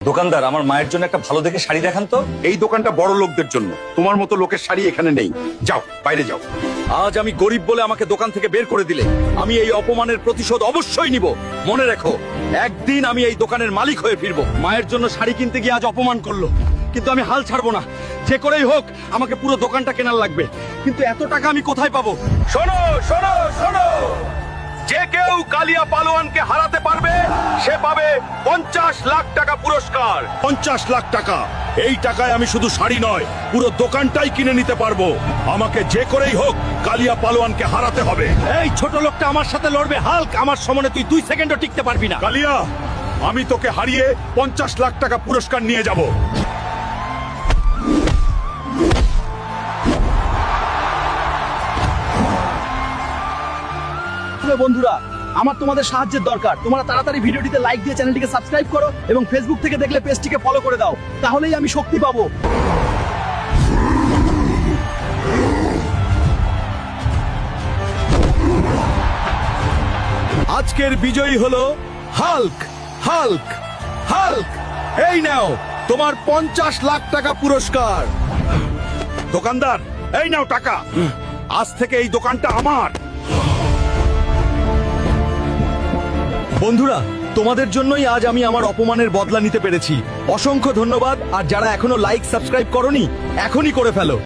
দোকানদার, আমার মায়ের জন্য একটা ভালো দেখে শাড়ি দেখান তো। এই দোকানটা বড় লোকদের জন্য, তোমার মতো লোকের শাড়ি এখানে নেই। যাও, বাইরে যাও। আজ আমি গরিব বলে আমাকে দোকান থেকে বের করে দিলে আমি এই অপমানের প্রতিশোধ অবশ্যই নিব। মনে রেখো, একদিন আমি এই দোকানের মালিক হয়ে ফিরবো। মায়ের জন্য শাড়ি কিনতে গিয়ে আজ অপমান করলো, কিন্তু আমি হাল ছাড়বো না। যে করেই হোক আমাকে পুরো দোকানটা কেনার লাগবে, কিন্তু এত টাকা আমি কোথায় পাবো? শোনো শোনো শোনো, যে কেউ কালিয়া পালোয়ানকে হারাতে পারবে সে পাবে 50 লাখ টাকা পুরস্কার। 50 লাখ টাকা! এই টাকায় আমি শুধু শাড়ি নয়, পুরো দোকানটাই কিনে নিতে পারবো। আমাকে যে করেই হোক কালিয়া পালোয়ানকে হারাতে হবে। এই ছোট লোকটা আমার সাথে লড়বে হাল্ক, আমার সামনে তুই 2 সেকেন্ডও টিকতে পারবি না। কালিয়া, আমি তোকে হারিয়ে 50 লাখ টাকা পুরস্কার নিয়ে যাব। বন্ধুরা, আমার তোমাদের সাহায্যের দরকার। তোমরা তাড়াতাড়ি ভিডিওটিতে লাইক দিয়ে চ্যানেলটিকে সাবস্ক্রাইব করো এবং ফেসবুক থেকে দেখলে পেজটিকে ফলো করে দাও, তাহলেই আমি শক্তি পাবো। আজকের বিজয়ী হলো হাল্ক। হাল্ক হাল্ক এই নাও তোমার 50 লাখ টাকা পুরস্কার। দোকানদার, এই নাও টাকা। আজ থেকে এই দোকানটা আমার। বন্ধুরা, তোমাদের জন্যই আজ আমি আমার অপমানের বদলা নিতে পেরেছি। অসংখ্য ধন্যবাদ। আর যারা এখনো লাইক সাবস্ক্রাইব করোনি, এখনই করে ফেলো।